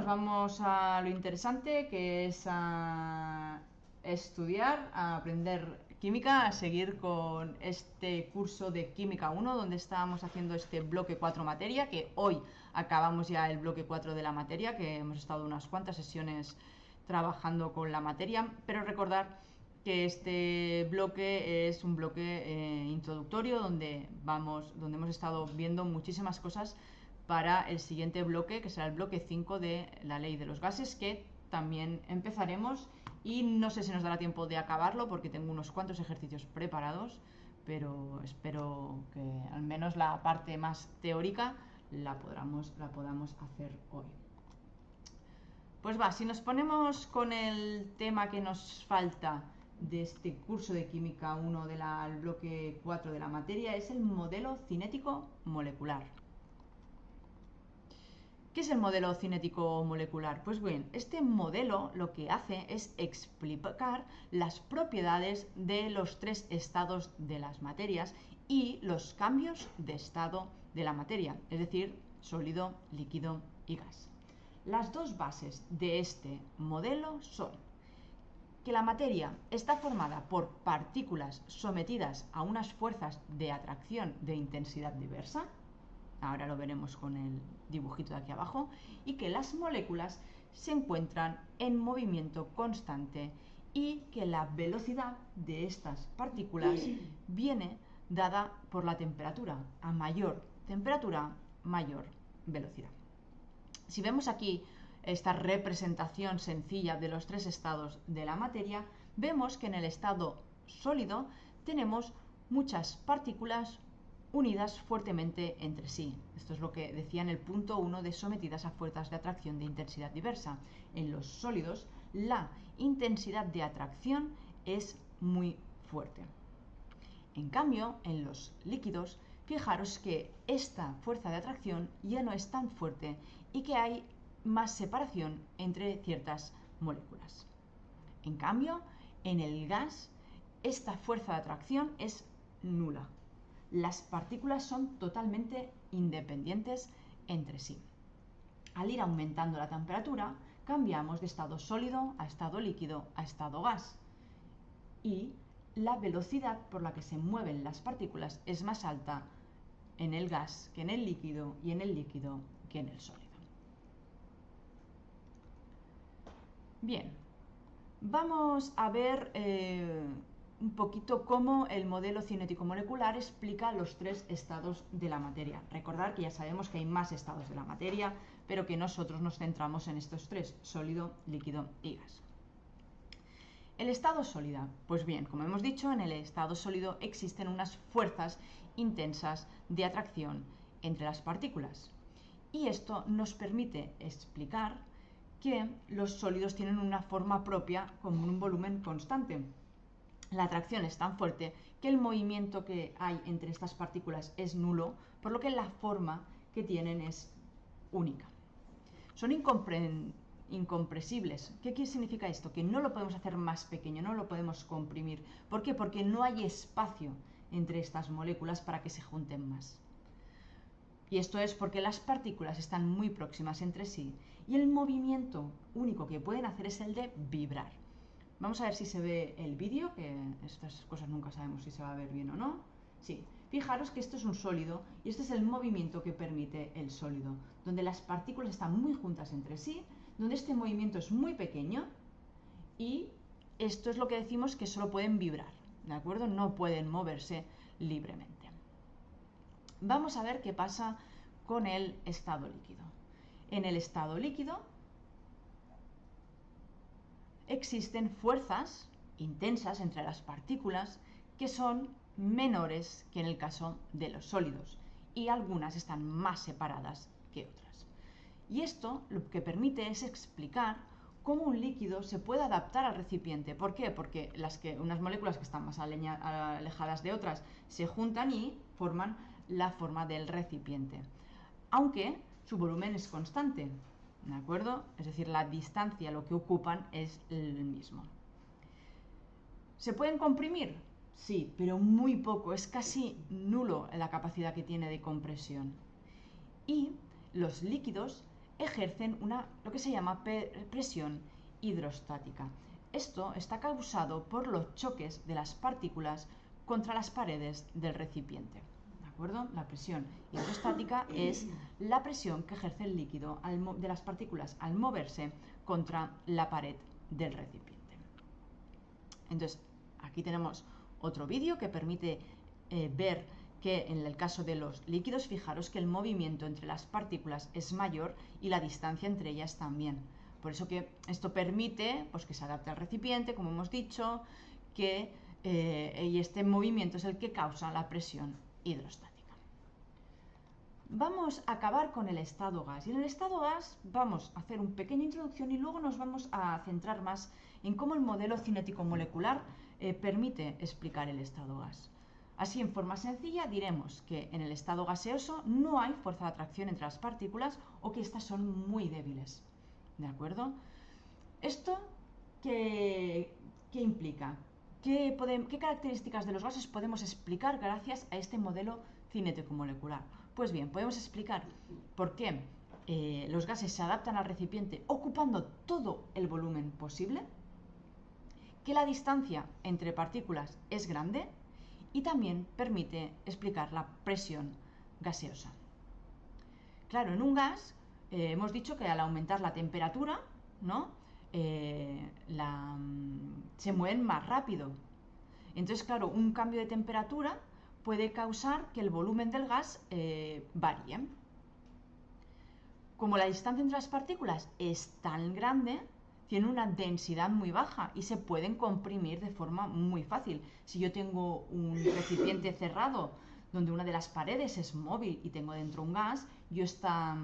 nos vamos a lo interesante, que es a estudiar, a aprender química, a seguir con este curso de Química 1, donde estábamos haciendo este bloque 4 materia, que hoy acabamos ya el bloque 4 de la materia, que hemos estado unas cuantas sesiones trabajando con la materia, pero recordar que este bloque es un bloque introductorio donde hemos estado viendo muchísimas cosas para el siguiente bloque, que será el bloque 5 de la ley de los gases, que también empezaremos, y no sé si nos dará tiempo de acabarlo porque tengo unos cuantos ejercicios preparados, pero espero que al menos la parte más teórica la podamos hacer hoy. Pues va, si nos ponemos con el tema que nos falta de este curso de Química 1 del bloque 4 de la materia, es el modelo cinético molecular. ¿Qué es el modelo cinético molecular? Pues bien, este modelo lo que hace es explicar las propiedades de los tres estados de las materias y los cambios de estado de la materia, es decir, sólido, líquido y gas. Las dos bases de este modelo son que la materia está formada por partículas sometidas a unas fuerzas de atracción de intensidad diversa, ahora lo veremos con el dibujito de aquí abajo, y que las moléculas se encuentran en movimiento constante y que la velocidad de estas partículas viene dada por la temperatura. A mayor temperatura, mayor velocidad. Si vemos aquí esta representación sencilla de los tres estados de la materia, vemos que en el estado sólido tenemos muchas partículas unidas fuertemente entre sí. Esto es lo que decía en el punto 1 de sometidas a fuerzas de atracción de intensidad diversa. En los sólidos, la intensidad de atracción es muy fuerte. En cambio, en los líquidos, fijaros que esta fuerza de atracción ya no es tan fuerte y que hay más separación entre ciertas moléculas. En cambio, en el gas, esta fuerza de atracción es nula. Las partículas son totalmente independientes entre sí. Al ir aumentando la temperatura, cambiamos de estado sólido a estado líquido a estado gas. Y la velocidad por la que se mueven las partículas es más alta en el gas que en el líquido y en el líquido que en el sólido. Bien, vamos a ver un poquito cómo el modelo cinético molecular explica los tres estados de la materia. Recordar que ya sabemos que hay más estados de la materia, pero que nosotros nos centramos en estos tres: sólido, líquido y gas. El estado sólido. Pues bien, como hemos dicho, en el estado sólido existen unas fuerzas intensas de atracción entre las partículas. Y esto nos permite explicar que los sólidos tienen una forma propia con un volumen constante. La atracción es tan fuerte que el movimiento que hay entre estas partículas es nulo, por lo que la forma que tienen es única. Son incompresibles. ¿Qué significa esto? Que no lo podemos hacer más pequeño, no lo podemos comprimir. ¿Por qué? Porque no hay espacio entre estas moléculas para que se junten más. Y esto es porque las partículas están muy próximas entre sí y el movimiento único que pueden hacer es el de vibrar. Vamos a ver si se ve el vídeo, que estas cosas nunca sabemos si se va a ver bien o no. Sí, fijaros que esto es un sólido y este es el movimiento que permite el sólido, donde las partículas están muy juntas entre sí, donde este movimiento es muy pequeño y esto es lo que decimos que solo pueden vibrar, ¿de acuerdo? No pueden moverse libremente. Vamos a ver qué pasa con el estado líquido. En el estado líquido existen fuerzas intensas entre las partículas que son menores que en el caso de los sólidos, y algunas están más separadas que otras. Y esto lo que permite es explicar cómo un líquido se puede adaptar al recipiente. ¿Por qué? Porque unas moléculas que están más alejadas de otras se juntan y forman la forma del recipiente, aunque su volumen es constante, ¿de acuerdo? Es decir, la distancia, lo que ocupan es el mismo. ¿Se pueden comprimir? Sí, pero muy poco, es casi nulo la capacidad que tiene de compresión. Y los líquidos ejercen lo que se llama presión hidrostática. Esto está causado por los choques de las partículas contra las paredes del recipiente. ¿De acuerdo? La presión hidrostática es la presión que ejerce el líquido de las partículas al moverse contra la pared del recipiente. Entonces, aquí tenemos otro vídeo que permite ver que en el caso de los líquidos, fijaros que el movimiento entre las partículas es mayor y la distancia entre ellas también. Por eso que esto permite pues, que se adapte al recipiente, como hemos dicho, y este movimiento es el que causa la presión hidrostática. Vamos a acabar con el estado gas. Y en el estado gas vamos a hacer una pequeña introducción y luego nos vamos a centrar más en cómo el modelo cinético molecular permite explicar el estado gas. Así, en forma sencilla, diremos que en el estado gaseoso no hay fuerza de atracción entre las partículas o que éstas son muy débiles. ¿De acuerdo? ¿Esto qué implica? ¿Qué características de los gases podemos explicar gracias a este modelo cinético molecular? Pues bien, podemos explicar por qué los gases se adaptan al recipiente ocupando todo el volumen posible, que la distancia entre partículas es grande y también permite explicar la presión gaseosa. Claro, en un gas hemos dicho que al aumentar la temperatura, ¿no? Se mueven más rápido. Entonces, claro, un cambio de temperatura puede causar que el volumen del gas varíe. Como la distancia entre las partículas es tan grande, tienen una densidad muy baja y se pueden comprimir de forma muy fácil. Si yo tengo un recipiente cerrado donde una de las paredes es móvil y tengo dentro un gas, yo esta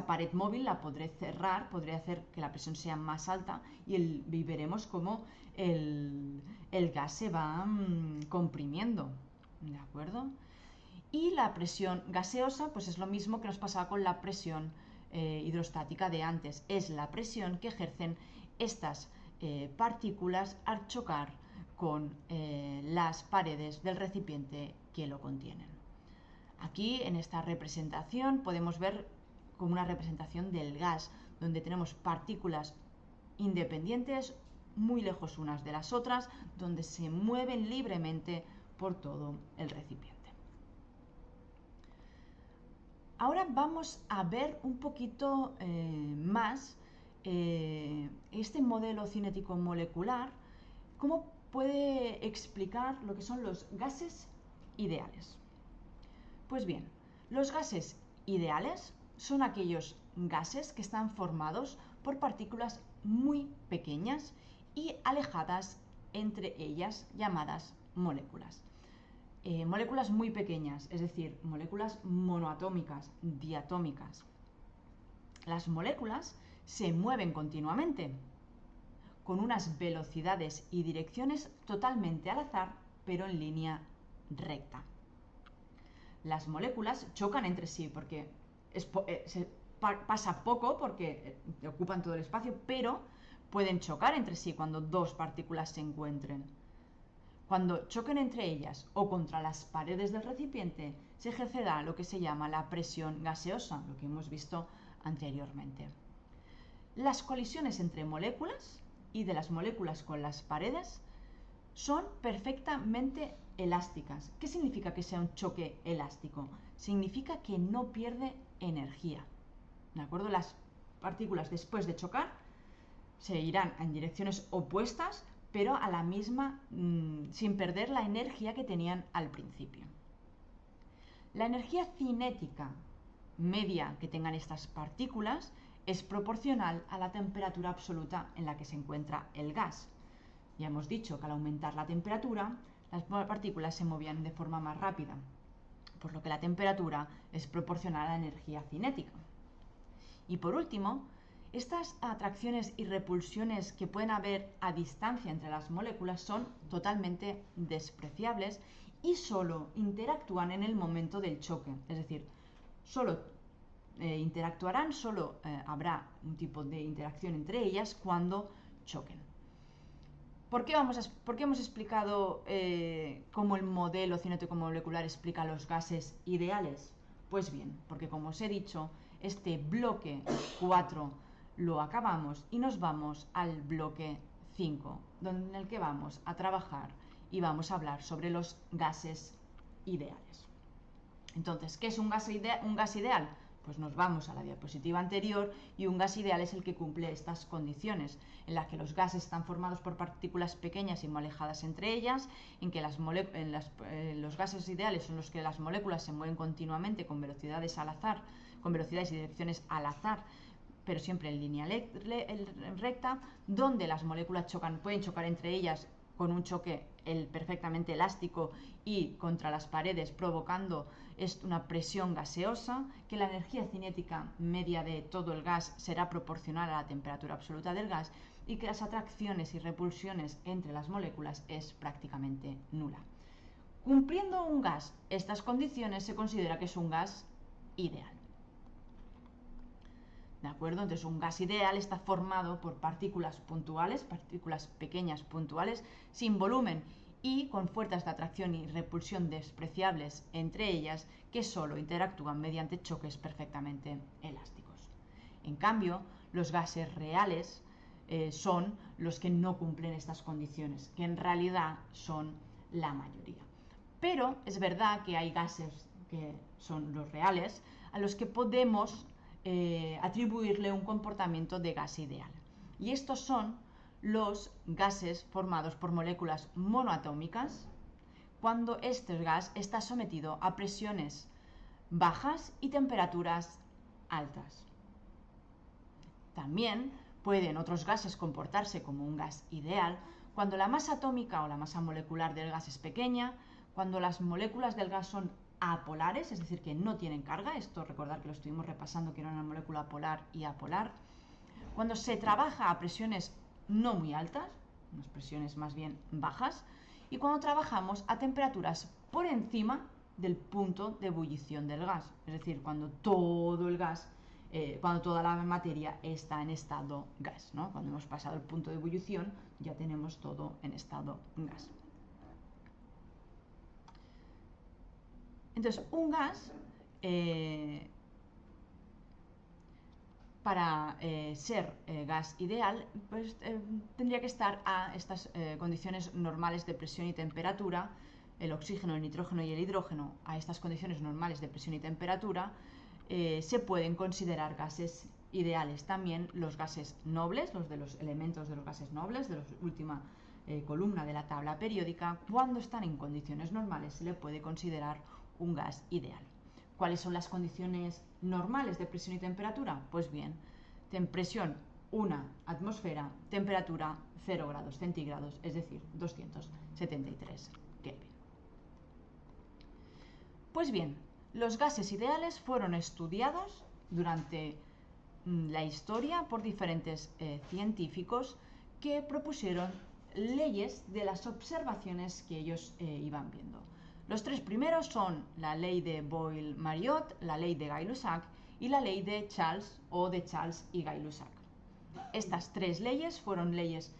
pared móvil la podré cerrar, podré hacer que la presión sea más alta y veremos cómo el gas se va comprimiendo. ¿De acuerdo? Y la presión gaseosa, pues es lo mismo que nos pasaba con la presión hidrostática de antes. Es la presión que ejercen estas partículas al chocar con las paredes del recipiente que lo contienen. Aquí en esta representación podemos ver como una representación del gas, donde tenemos partículas independientes muy lejos unas de las otras, donde se mueven libremente por todo el recipiente. Ahora vamos a ver un poquito más este modelo cinético molecular, cómo puede explicar lo que son los gases ideales. Pues bien, los gases ideales son aquellos gases que están formados por partículas muy pequeñas y alejadas entre ellas, llamadas moléculas. Moléculas muy pequeñas, es decir, moléculas monoatómicas, diatómicas. Las moléculas se mueven continuamente, con unas velocidades y direcciones totalmente al azar, pero en línea recta. Las moléculas chocan entre sí porque pasa poco porque ocupan todo el espacio, pero pueden chocar entre sí cuando dos partículas se encuentren. Cuando choquen entre ellas o contra las paredes del recipiente, se ejercerá lo que se llama la presión gaseosa, lo que hemos visto anteriormente. Las colisiones entre moléculas y de las moléculas con las paredes son perfectamente elásticas. ¿Qué significa que sea un choque elástico? Significa que no pierde energía. ¿De acuerdo? Las partículas después de chocar se irán en direcciones opuestas, pero a la misma, sin perder la energía que tenían al principio. La energía cinética media que tengan estas partículas es proporcional a la temperatura absoluta en la que se encuentra el gas. Ya hemos dicho que al aumentar la temperatura, las partículas se movían de forma más rápida, por lo que la temperatura es proporcional a la energía cinética. Y por último, estas atracciones y repulsiones que pueden haber a distancia entre las moléculas son totalmente despreciables y solo interactúan en el momento del choque. Es decir, solo interactuarán, solo habrá un tipo de interacción entre ellas cuando choquen. ¿Por qué hemos explicado cómo el modelo cinético molecular explica los gases ideales? Pues bien, porque como os he dicho, este bloque 4 lo acabamos y nos vamos al bloque 5, en el que vamos a trabajar y vamos a hablar sobre los gases ideales. Entonces, ¿qué es un gas ideal? Pues nos vamos a la diapositiva anterior y un gas ideal es el que cumple estas condiciones, en las que los gases están formados por partículas pequeñas y muy alejadas entre ellas, en que los gases ideales son los que las moléculas se mueven continuamente con velocidades al azar, con velocidades y direcciones al azar, pero siempre en línea recta, donde las moléculas pueden chocar entre ellas con un choque perfectamente elástico y contra las paredes, provocando una presión gaseosa, que la energía cinética media de todo el gas será proporcional a la temperatura absoluta del gas y que las atracciones y repulsiones entre las moléculas es prácticamente nula. Cumpliendo un gas estas condiciones, se considera que es un gas ideal. ¿De acuerdo? Entonces un gas ideal está formado por partículas puntuales, partículas pequeñas puntuales, sin volumen y con fuerzas de atracción y repulsión despreciables entre ellas, que solo interactúan mediante choques perfectamente elásticos. En cambio, los gases reales son los que no cumplen estas condiciones, que en realidad son la mayoría. Pero es verdad que hay gases que son los reales, a los que podemos atribuirle un comportamiento de gas ideal. Y estos son los gases formados por moléculas monoatómicas cuando este gas está sometido a presiones bajas y temperaturas altas. También pueden otros gases comportarse como un gas ideal cuando la masa atómica o la masa molecular del gas es pequeña, cuando las moléculas del gas son apolares, es decir, que no tienen carga. Esto recordar que lo estuvimos repasando, que era una molécula polar y apolar. Cuando se trabaja a presiones no muy altas, unas presiones más bien bajas, y cuando trabajamos a temperaturas por encima del punto de ebullición del gas, es decir, cuando todo el gas, cuando toda la materia está en estado gas, ¿no? Cuando hemos pasado el punto de ebullición ya tenemos todo en estado gas. Entonces, un gas, para ser gas ideal, pues tendría que estar a estas condiciones normales de presión y temperatura. El oxígeno, el nitrógeno y el hidrógeno, a estas condiciones normales de presión y temperatura, se pueden considerar gases ideales. También los gases nobles, los de los elementos de los gases nobles, de la última columna de la tabla periódica, cuando están en condiciones normales se le puede considerar un gas ideal. ¿Cuáles son las condiciones normales de presión y temperatura? Pues bien, presión 1 atmósfera, temperatura 0 grados centígrados, es decir, 273 Kelvin. Pues bien, los gases ideales fueron estudiados durante la historia por diferentes científicos que propusieron leyes de las observaciones que ellos iban viendo. Los tres primeros son la ley de Boyle-Mariotte, la ley de Gay-Lussac y la ley de Charles y Gay-Lussac. Estas tres leyes fueron leyes,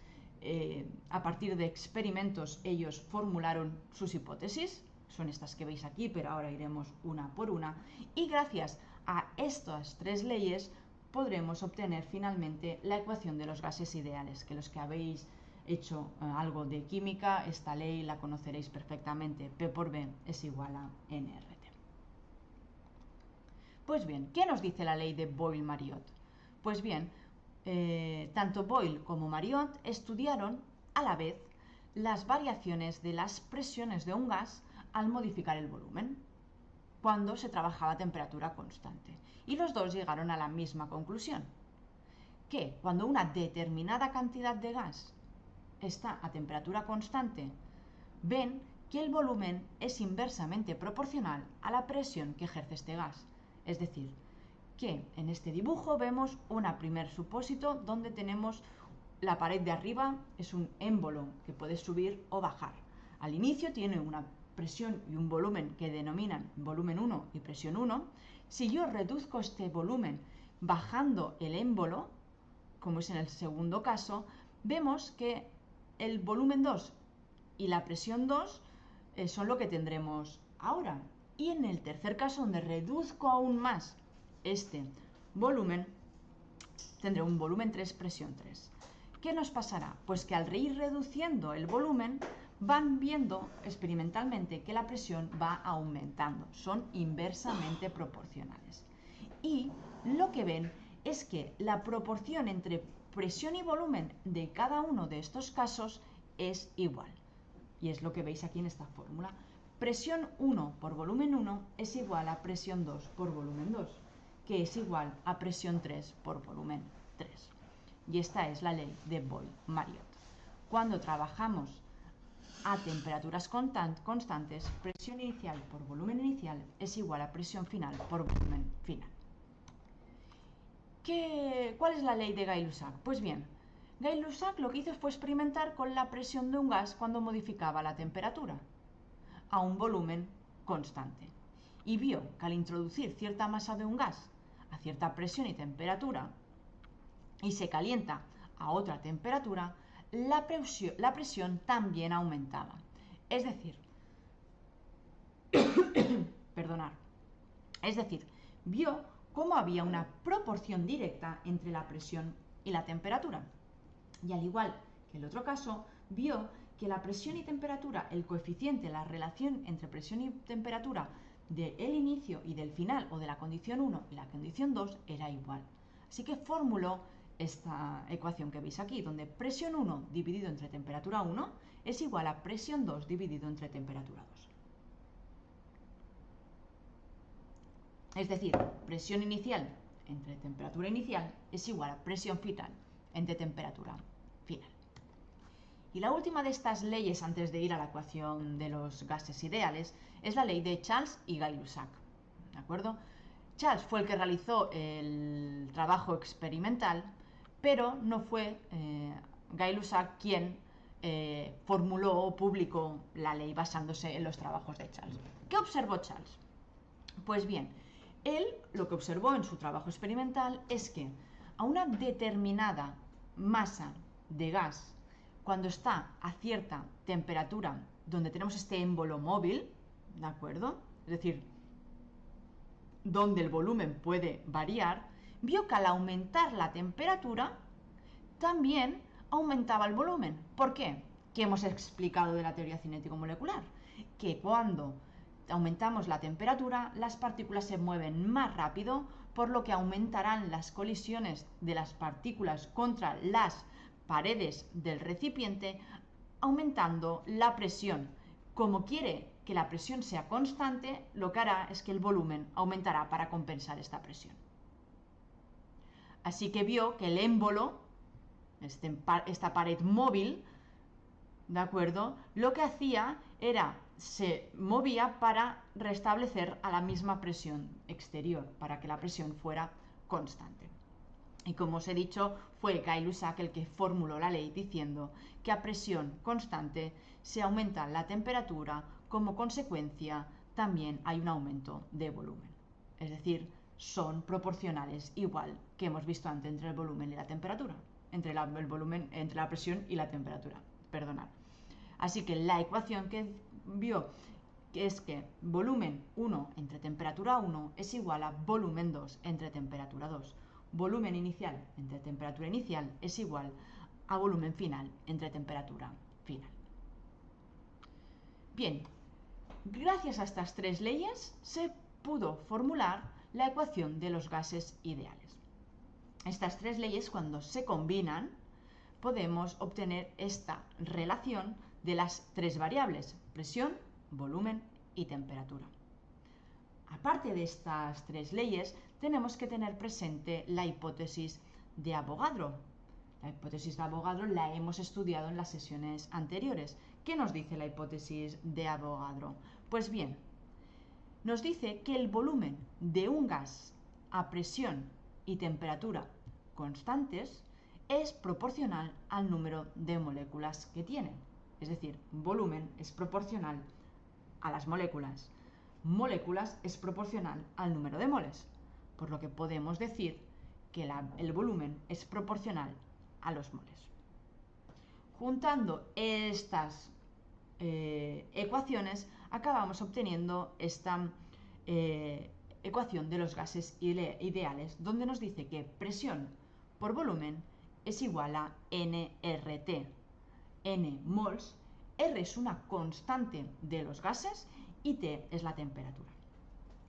a partir de experimentos ellos formularon sus hipótesis, son estas que veis aquí, pero ahora iremos una por una, y gracias a estas tres leyes podremos obtener finalmente la ecuación de los gases ideales, que los que habéis hecho algo de química, esta ley la conoceréis perfectamente. P por B es igual a nRT. Pues bien, ¿qué nos dice la ley de Boyle-Mariotte? Pues bien, tanto Boyle como Mariotte estudiaron a la vez las variaciones de las presiones de un gas al modificar el volumen, cuando se trabajaba a temperatura constante. Y los dos llegaron a la misma conclusión, que cuando una determinada cantidad de gas está a temperatura constante, ven que el volumen es inversamente proporcional a la presión que ejerce este gas. Es decir, que en este dibujo vemos un primer supósito donde tenemos la pared de arriba, es un émbolo que puede subir o bajar. Al inicio tiene una presión y un volumen que denominan volumen 1 y presión 1. Si yo reduzco este volumen bajando el émbolo, como es en el segundo caso, vemos que el volumen 2 y la presión 2 son lo que tendremos ahora. Y en el tercer caso, donde reduzco aún más este volumen, tendré un volumen 3, presión 3. ¿Qué nos pasará? Pues que al ir reduciendo el volumen, van viendo experimentalmente que la presión va aumentando, son inversamente proporcionales. Y lo que ven es que la proporción entre presión y volumen de cada uno de estos casos es igual. Y es lo que veis aquí en esta fórmula. Presión 1 por volumen 1 es igual a presión 2 por volumen 2, que es igual a presión 3 por volumen 3. Y esta es la ley de Boyle-Mariotte. Cuando trabajamos a temperaturas constantes, presión inicial por volumen inicial es igual a presión final por volumen final. ¿Cuál es la ley de Gay-Lussac? Pues bien, Gay-Lussac lo que hizo fue experimentar con la presión de un gas cuando modificaba la temperatura a un volumen constante. Y vio que al introducir cierta masa de un gas a cierta presión y temperatura y se calienta a otra temperatura, la presión también aumentaba. Es decir, perdonar, es decir, vio cómo había una proporción directa entre la presión y la temperatura. Y al igual que el otro caso, vio que la presión y temperatura, el coeficiente, la relación entre presión y temperatura del inicio y del final, o de la condición 1 y la condición 2, era igual. Así que formuló esta ecuación que veis aquí, donde presión 1 dividido entre temperatura 1 es igual a presión 2 dividido entre temperatura 2. Es decir, presión inicial entre temperatura inicial es igual a presión final entre temperatura final. Y la última de estas leyes, antes de ir a la ecuación de los gases ideales, es la ley de Charles y Gay-Lussac. ¿De acuerdo? Charles fue el que realizó el trabajo experimental, pero no fue Gay-Lussac quien formuló o publicó la ley basándose en los trabajos de Charles. ¿Qué observó Charles? Pues bien, él lo que observó en su trabajo experimental es que a una determinada masa de gas, cuando está a cierta temperatura donde tenemos este émbolo móvil, ¿de acuerdo? Es decir, donde el volumen puede variar, vio que al aumentar la temperatura también aumentaba el volumen. ¿Por qué? ¿Qué hemos explicado de la teoría cinético-molecular? Que cuando aumentamos la temperatura, las partículas se mueven más rápido, por lo que aumentarán las colisiones de las partículas contra las paredes del recipiente, aumentando la presión. Como quiere que la presión sea constante, lo que hará es que el volumen aumentará para compensar esta presión. Así que vio que el émbolo, esta pared móvil, ¿de acuerdo? Lo que hacía era, se movía para restablecer a la misma presión exterior, para que la presión fuera constante. Y como os he dicho, fue Gay-Lussac el que formuló la ley diciendo que a presión constante se aumenta la temperatura, como consecuencia también hay un aumento de volumen. Es decir, son proporcionales, igual que hemos visto antes entre el volumen y la temperatura, entre la presión y la temperatura, perdonad. Así que la ecuación que vio es que volumen 1 entre temperatura 1 es igual a volumen 2 entre temperatura 2. Volumen inicial entre temperatura inicial es igual a volumen final entre temperatura final. Bien, gracias a estas tres leyes se pudo formular la ecuación de los gases ideales. Estas tres leyes, cuando se combinan, podemos obtener esta relación de las tres variables: presión, volumen y temperatura. Aparte de estas tres leyes, tenemos que tener presente la hipótesis de Avogadro. La hipótesis de Avogadro la hemos estudiado en las sesiones anteriores. ¿Qué nos dice la hipótesis de Avogadro? Pues bien, nos dice que el volumen de un gas a presión y temperatura constantes es proporcional al número de moléculas que tiene. Es decir, volumen es proporcional a las moléculas. Moléculas es proporcional al número de moles. Por lo que podemos decir que el volumen es proporcional a los moles. Juntando estas ecuaciones, acabamos obteniendo esta ecuación de los gases ideales, donde nos dice que presión por volumen es igual a nRT. N mols, R es una constante de los gases y T es la temperatura.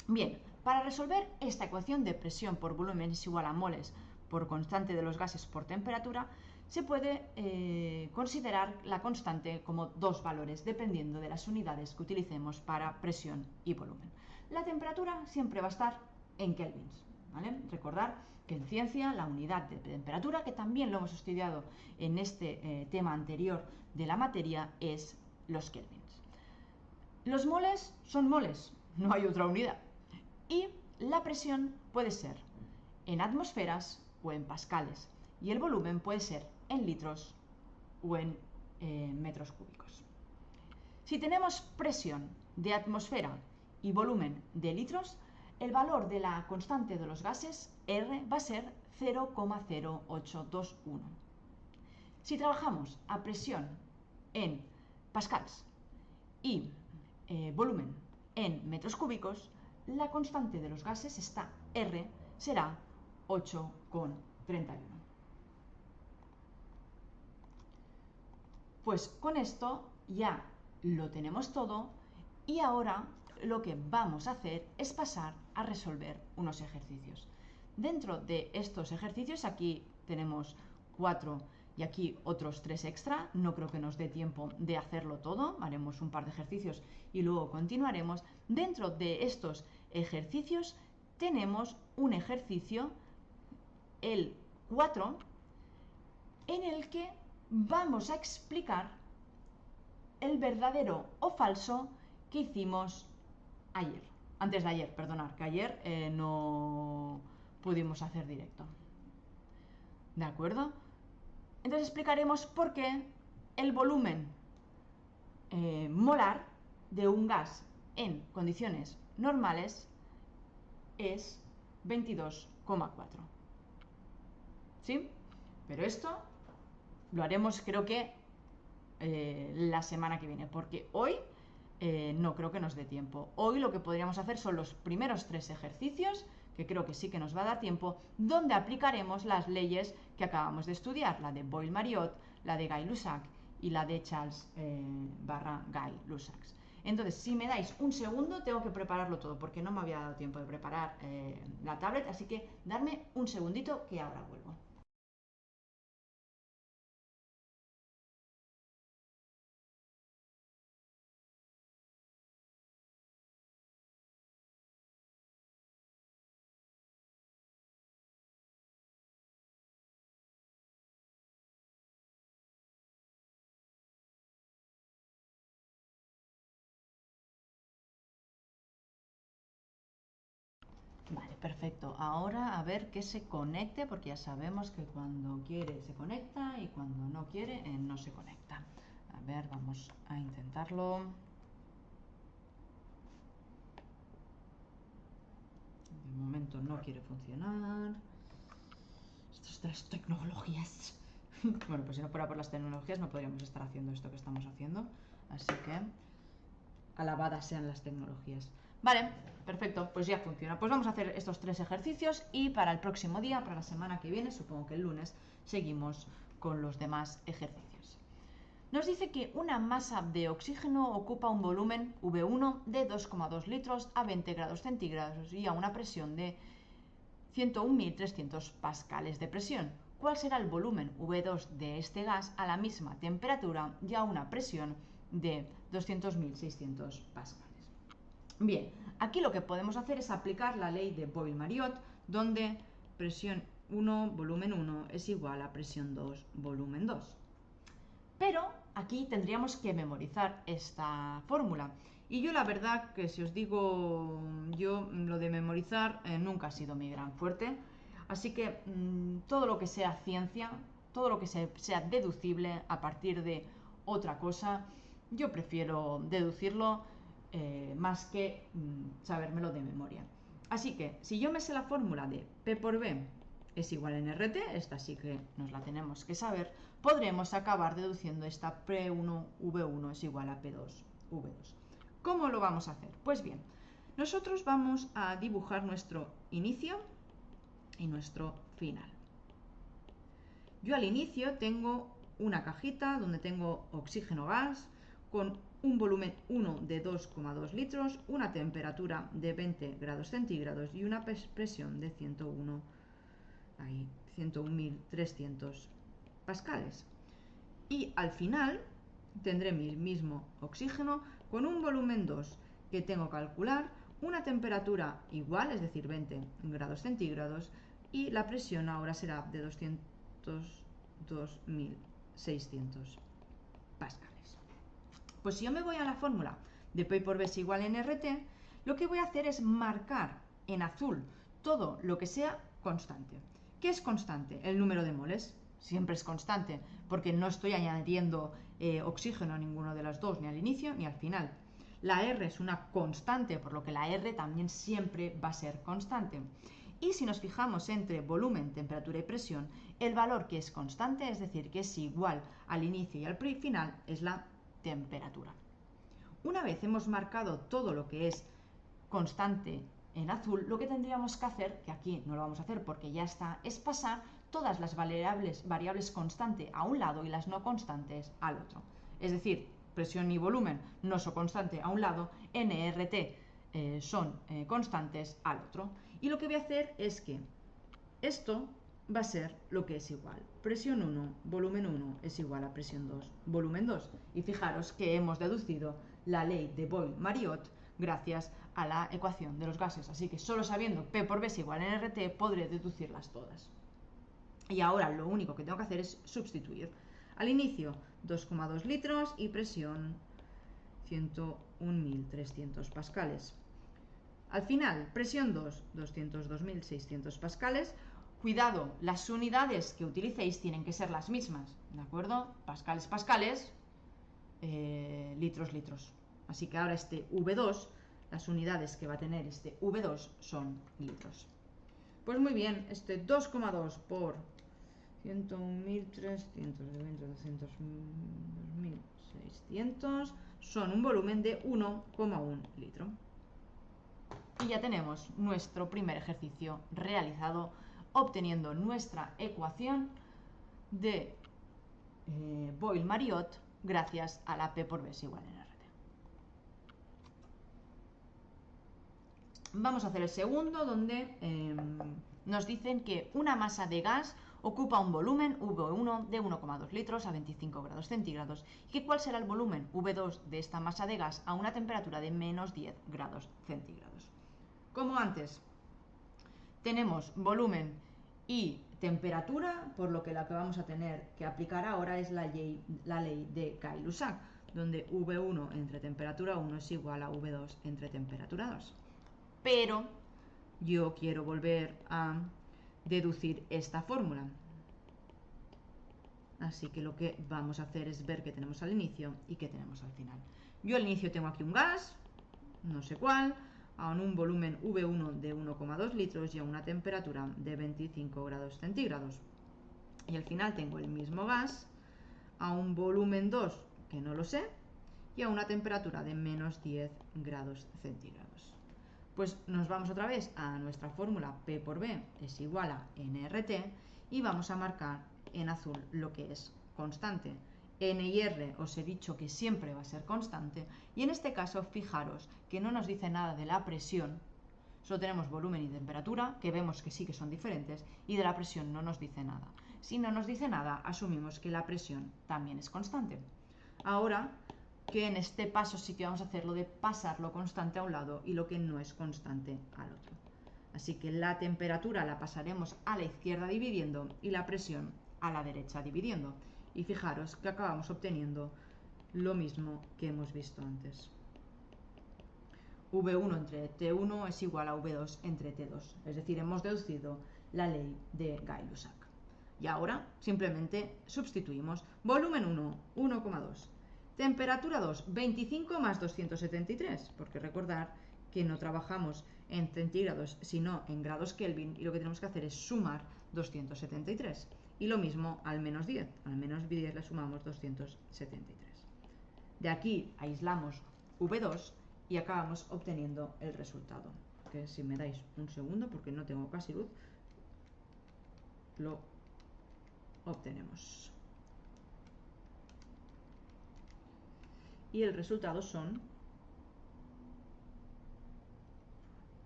Bien, para resolver esta ecuación de presión por volumen es igual a moles por constante de los gases por temperatura, se puede considerar la constante como dos valores dependiendo de las unidades que utilicemos para presión y volumen. La temperatura siempre va a estar en kelvins, ¿vale? Recordar que en ciencia la unidad de temperatura, que también lo hemos estudiado en este tema anterior de la materia, es los kelvins. Los moles son moles, no hay otra unidad. Y la presión puede ser en atmósferas o en pascales. Y el volumen puede ser en litros o en metros cúbicos. Si tenemos presión de atmósfera y volumen de litros, el valor de la constante de los gases, R, va a ser 0,0821. Si trabajamos a presión en pascals y volumen en metros cúbicos, la constante de los gases, esta R, será 8,31. Pues con esto ya lo tenemos todo y ahora lo que vamos a hacer es pasar a resolver unos ejercicios. Dentro de estos ejercicios, aquí tenemos 4 y aquí otros 3 extra. No creo que nos dé tiempo de hacerlo todo. Haremos un par de ejercicios y luego continuaremos. Dentro de estos ejercicios tenemos un ejercicio, el 4, en el que vamos a explicar el verdadero o falso que hicimos ayer. Antes de ayer, perdonad, que ayer no pudimos hacer directo. ¿De acuerdo? Entonces explicaremos por qué el volumen molar de un gas en condiciones normales es 22,4. ¿Sí? Pero esto lo haremos, creo que la semana que viene, porque hoy no creo que nos dé tiempo. Hoy lo que podríamos hacer son los primeros 3 ejercicios, que creo que sí que nos va a dar tiempo, donde aplicaremos las leyes que acabamos de estudiar, la de Boyle-Mariotte, la de Gay-Lussac y la de Charles Gay-Lussac. Entonces, si me dais un segundo, tengo que prepararlo todo, porque no me había dado tiempo de preparar la tablet, así que darme un segundito que ahora vuelvo. Vale, perfecto. Ahora a ver que se conecte, porque ya sabemos que cuando quiere se conecta y cuando no quiere no se conecta. A ver, vamos a intentarlo. De momento no quiere funcionar. Estas tres tecnologías. Bueno, pues si no fuera por las tecnologías no podríamos estar haciendo esto que estamos haciendo. Así que alabadas sean las tecnologías. Vale, perfecto, pues ya funciona. Pues vamos a hacer estos 3 ejercicios y para el próximo día, para la semana que viene, supongo que el lunes, seguimos con los demás ejercicios. Nos dice que una masa de oxígeno ocupa un volumen V1 de 2,2 litros a 20 grados centígrados y a una presión de 101.300 pascales de presión. ¿Cuál será el volumen V2 de este gas a la misma temperatura y a una presión de 200.600 pascales? Bien, aquí lo que podemos hacer es aplicar la ley de Boyle-Mariotte, donde presión 1, volumen 1 es igual a presión 2, volumen 2. Pero aquí tendríamos que memorizar esta fórmula. Y yo la verdad que si os digo, yo lo de memorizar nunca ha sido mi gran fuerte. Así que todo lo que sea ciencia, todo lo que sea deducible a partir de otra cosa, yo prefiero deducirlo más que sabérmelo de memoria. Así que si yo me sé la fórmula de P por B es igual a NRT, esta sí que nos la tenemos que saber, podremos acabar deduciendo esta P1V1 es igual a P2V2. ¿Cómo lo vamos a hacer? Pues bien, Nosotros vamos a dibujar nuestro inicio y nuestro final. Yo al inicio tengo una cajita donde tengo oxígeno gas con un volumen 1 de 2,2 litros, una temperatura de 20 grados centígrados y una presión de 101.300 pascales. Y al final tendré mi mismo oxígeno con un volumen 2 que tengo que calcular, una temperatura igual, es decir, 20 grados centígrados, y la presión ahora será de 202.600 pascales. Pues si yo me voy a la fórmula de P por B es igual a NRT, lo que voy a hacer es marcar en azul todo lo que sea constante. ¿Qué es constante? El número de moles. Siempre es constante, porque no estoy añadiendo oxígeno a ninguno de las dos, ni al inicio ni al final. La R es una constante, por lo que la R también siempre va a ser constante. Y si nos fijamos entre volumen, temperatura y presión, el valor que es constante, es decir, que es igual al inicio y al final, es la temperatura. Una vez hemos marcado todo lo que es constante en azul, lo que tendríamos que hacer, que aquí no lo vamos a hacer porque ya está, es pasar todas las variables constante a un lado y las no constantes al otro. Es decir, presión y volumen no son constantes a un lado, NRT son constantes al otro. Y lo que voy a hacer es que esto va a ser lo que es igual. Presión 1, volumen 1 es igual a presión 2, volumen 2. Y fijaros que hemos deducido la ley de Boyle-Mariotte gracias a la ecuación de los gases. Así que solo sabiendo P por B es igual a NRT podré deducirlas todas. Y ahora lo único que tengo que hacer es sustituir. Al inicio 2,2 litros y presión 101.300 pascales. Al final, presión 2, 202.600 pascales. Cuidado, las unidades que utilicéis tienen que ser las mismas, ¿de acuerdo? Pascales, pascales, litros, litros. Así que ahora este V2, las unidades que va a tener este V2 son litros. Pues muy bien, este 2,2 por 101.300 de 200.600 son un volumen de 1,1 litro. Y ya tenemos nuestro primer ejercicio realizado, obteniendo nuestra ecuación de Boyle-Mariotte gracias a la P por B es igual a NRT. Vamos a hacer el segundo, donde nos dicen que una masa de gas ocupa un volumen V1 de 1,2 litros a 25 grados centígrados y que cuál será el volumen V2 de esta masa de gas a una temperatura de menos 10 grados centígrados. Como antes, tenemos volumen y temperatura, por lo que la que vamos a tener que aplicar ahora es la ley de Gay-Lussac, donde V1 entre temperatura 1 es igual a V2 entre temperatura 2. Pero yo quiero volver a deducir esta fórmula. Así que lo que vamos a hacer es ver qué tenemos al inicio y qué tenemos al final. Yo al inicio tengo aquí un gas, no sé cuál, a un volumen V1 de 1,2 litros y a una temperatura de 25 grados centígrados. Y al final tengo el mismo gas a un volumen 2, que no lo sé, y a una temperatura de menos 10 grados centígrados. Pues nos vamos otra vez a nuestra fórmula P por B es igual a NRT y vamos a marcar en azul lo que es constante. N y R os he dicho que siempre va a ser constante y en este caso fijaros que no nos dice nada de la presión, solo tenemos volumen y temperatura, que vemos que sí que son diferentes, y de la presión no nos dice nada. Si no nos dice nada, asumimos que la presión también es constante. Ahora que en este paso sí que vamos a hacer lo de pasar lo constante a un lado y lo que no es constante al otro. Así que la temperatura la pasaremos a la izquierda dividiendo y la presión a la derecha dividiendo. Y fijaros que acabamos obteniendo lo mismo que hemos visto antes. V1 entre T1 es igual a V2 entre T2. Es decir, hemos deducido la ley de Gay-Lussac. Y ahora simplemente sustituimos. Volumen 1, 1,2. Temperatura 2, 25 más 273. Porque recordar que no trabajamos en centígrados, sino en grados Kelvin. Y lo que tenemos que hacer es sumar 273. Y lo mismo al menos 10. Al menos 10 le sumamos 273. De aquí aislamos V2 y acabamos obteniendo el resultado. Que si me dais un segundo, porque no tengo casi luz, lo obtenemos. Y el resultado son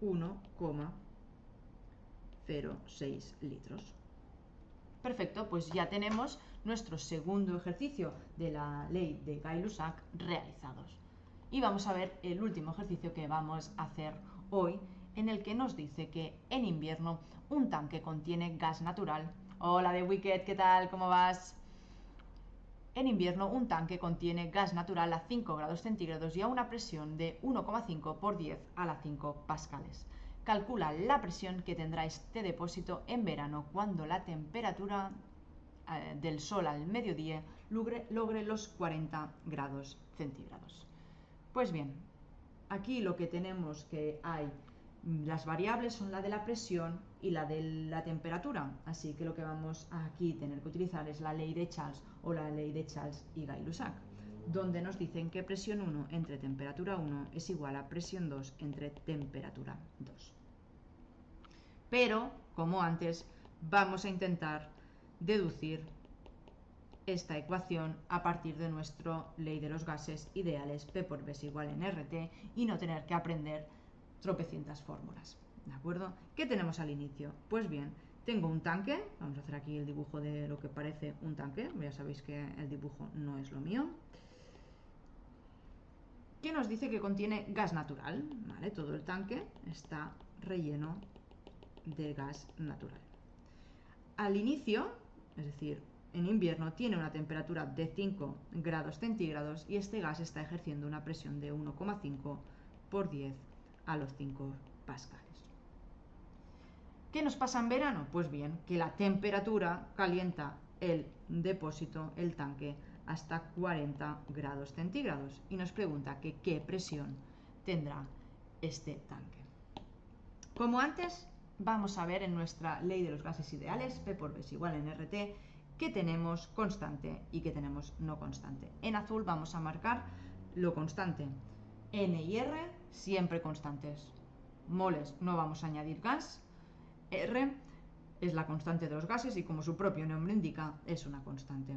1,06 litros. Perfecto, pues ya tenemos nuestro segundo ejercicio de la ley de Gay-Lussac realizados. Y vamos a ver el último ejercicio que vamos a hacer hoy, en el que nos dice que en invierno un tanque contiene gas natural. Hola de Wicked, ¿qué tal? ¿Cómo vas? En invierno un tanque contiene gas natural a 5 grados centígrados y a una presión de 1,5 por 10 a la 5 pascales. Calcula la presión que tendrá este depósito en verano cuando la temperatura del sol al mediodía logre los 40 grados centígrados. Pues bien, aquí lo que tenemos que hay, las variables son la de la presión y la de la temperatura, así que lo que vamos a aquí tener que utilizar es la ley de Charles o la ley de Charles y Gay-Lussac, donde nos dicen que presión 1 entre temperatura 1 es igual a presión 2 entre temperatura 2. Pero, como antes, vamos a intentar deducir esta ecuación a partir de nuestra ley de los gases ideales, P por V es igual en RT, y no tener que aprender tropecientas fórmulas. ¿De acuerdo? ¿Qué tenemos al inicio? Pues bien, tengo un tanque, vamos a hacer aquí el dibujo de lo que parece un tanque, ya sabéis que el dibujo no es lo mío, que nos dice que contiene gas natural, ¿vale? Todo el tanque está relleno de gas natural. Al inicio, es decir, en invierno, tiene una temperatura de 5 grados centígrados y este gas está ejerciendo una presión de 1,5 por 10 a los 5 pascales. ¿Qué nos pasa en verano? Pues bien, que la temperatura calienta el depósito, el tanque, hasta 40 grados centígrados y nos pregunta que qué presión tendrá este tanque. Como antes, vamos a ver en nuestra ley de los gases ideales, P por V es igual en RT, que tenemos constante y que tenemos no constante. En azul vamos a marcar lo constante. N y R siempre constantes. Moles no vamos a añadir gas. R es la constante de los gases y como su propio nombre indica es una constante.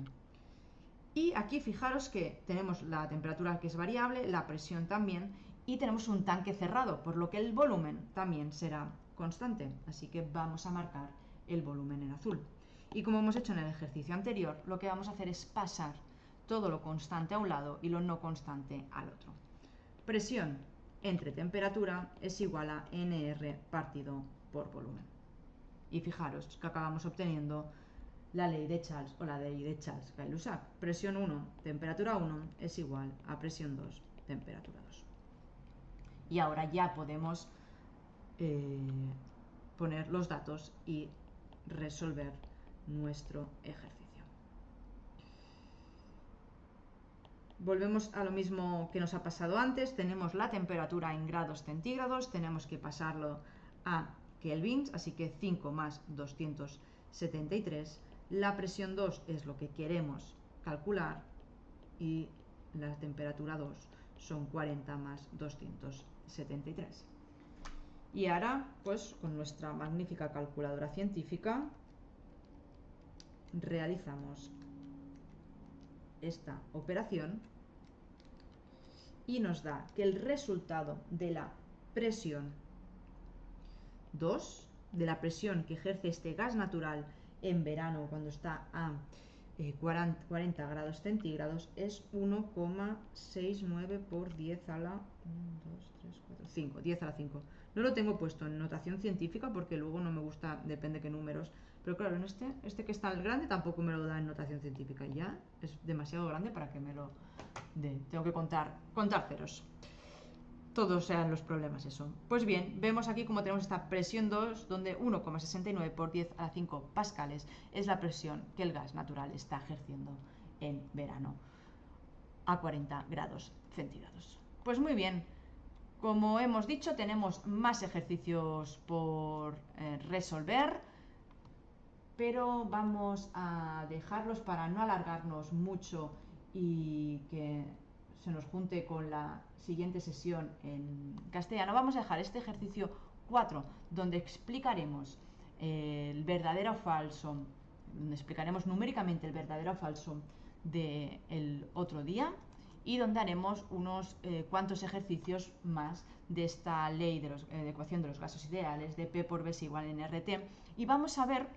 Y aquí fijaros que tenemos la temperatura que es variable, la presión también y tenemos un tanque cerrado, por lo que el volumen también será constante. Así que vamos a marcar el volumen en azul. Y como hemos hecho en el ejercicio anterior, lo que vamos a hacer es pasar todo lo constante a un lado y lo no constante al otro. Presión entre temperatura es igual a NR partido por volumen. Y fijaros que acabamos obteniendo la ley de Charles o la ley de Charles-Gay-Lussac. Presión 1, temperatura 1 es igual a presión 2, temperatura 2. Y ahora ya podemos poner los datos y resolver nuestro ejercicio. Volvemos a lo mismo que nos ha pasado antes. Tenemos la temperatura en grados centígrados, tenemos que pasarlo a kelvins, así que 5 más 273. La presión 2 es lo que queremos calcular y la temperatura 2 son 40 más 273. Y ahora, pues con nuestra magnífica calculadora científica, realizamos esta operación y nos da que el resultado de la presión 2, de la presión que ejerce este gas natural en verano cuando está a 40 grados centígrados es 1,69 por 10 a la 1, 2, 3, 4, 5, 10 a la 5. No lo tengo puesto en notación científica porque luego no me gusta, depende qué números. Pero claro, en este que está el grande tampoco me lo da en notación científica. Ya es demasiado grande para que me lo dé. Tengo que contar ceros. Todos sean los problemas eso. Pues bien, vemos aquí como tenemos esta presión 2, donde 1,69 por 10 a la 5 pascales es la presión que el gas natural está ejerciendo en verano a 40 grados centígrados. Pues muy bien, como hemos dicho, tenemos más ejercicios por resolver, pero vamos a dejarlos para no alargarnos mucho y que se nos junte con la siguiente sesión en castellano, vamos a dejar este ejercicio 4, donde explicaremos el verdadero o falso, donde explicaremos numéricamente el verdadero o falso del otro día, y donde haremos unos cuantos ejercicios más de esta ley de ecuación de los gases ideales, de P por B es igual a NRT, y vamos a ver,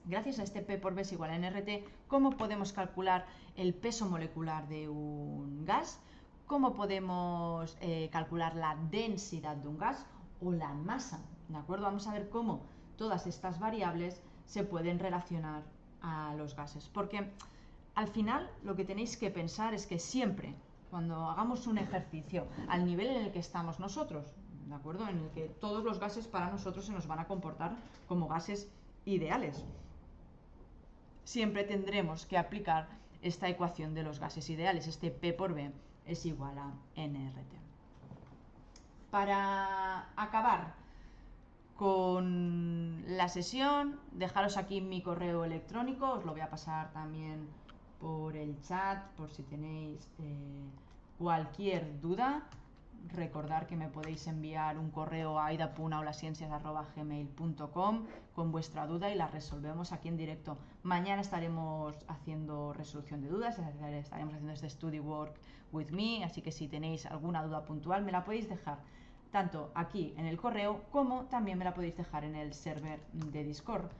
gracias a este P por B es igual a NRT, cómo podemos calcular el peso molecular de un gas, cómo podemos calcular la densidad de un gas o la masa, ¿de acuerdo? Vamos a ver cómo todas estas variables se pueden relacionar a los gases, porque al final lo que tenéis que pensar es que siempre cuando hagamos un ejercicio al nivel en el que estamos nosotros, ¿de acuerdo? En el que todos los gases para nosotros se nos van a comportar como gases ideales, siempre tendremos que aplicar esta ecuación de los gases ideales, este P por B es igual a NRT. Para acabar con la sesión, dejaros aquí mi correo electrónico, os lo voy a pasar también por el chat por si tenéis cualquier duda. Recordar que me podéis enviar un correo a aidapunaolaciencias@gmail.com con vuestra duda y la resolvemos aquí en directo. Mañana estaremos haciendo resolución de dudas, estaremos haciendo este study work with me, así que si tenéis alguna duda puntual me la podéis dejar tanto aquí en el correo como también me la podéis dejar en el server de Discord.